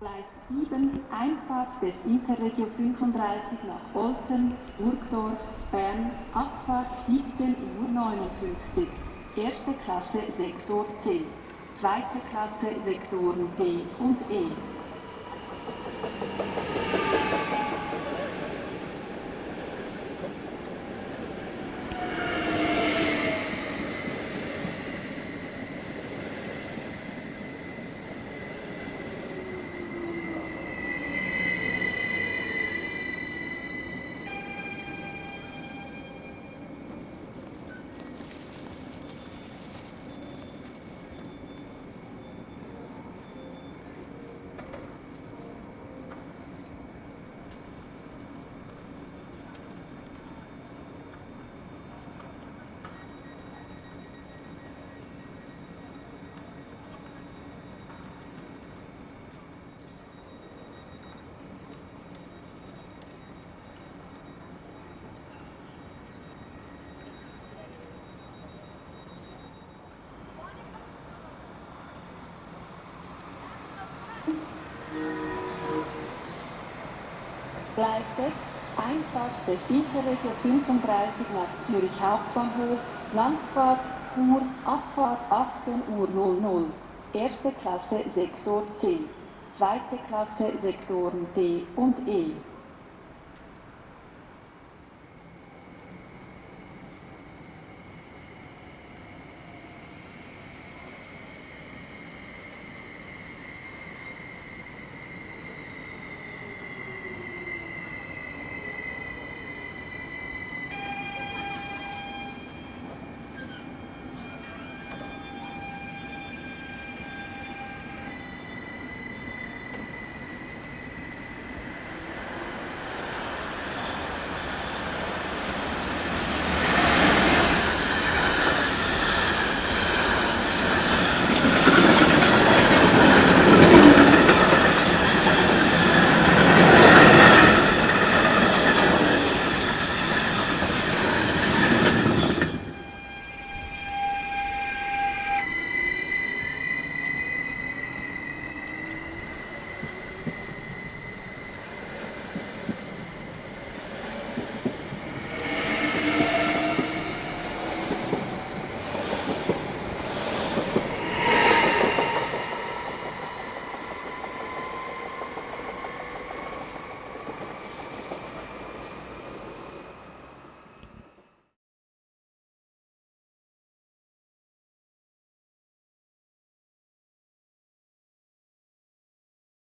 Gleis 7, Einfahrt des Interregio 35 nach Olten, Burgdorf, Bern, Abfahrt 17:59 Uhr. Erste Klasse Sektor C, zweite Klasse Sektoren B und E. Gleis 6, Einfahrt des Interregio 35 nach Zürich Hauptbahnhof, Landfahrt, Chur, Abfahrt 18:00 Uhr. Erste Klasse Sektor C, zweite Klasse Sektoren D und E.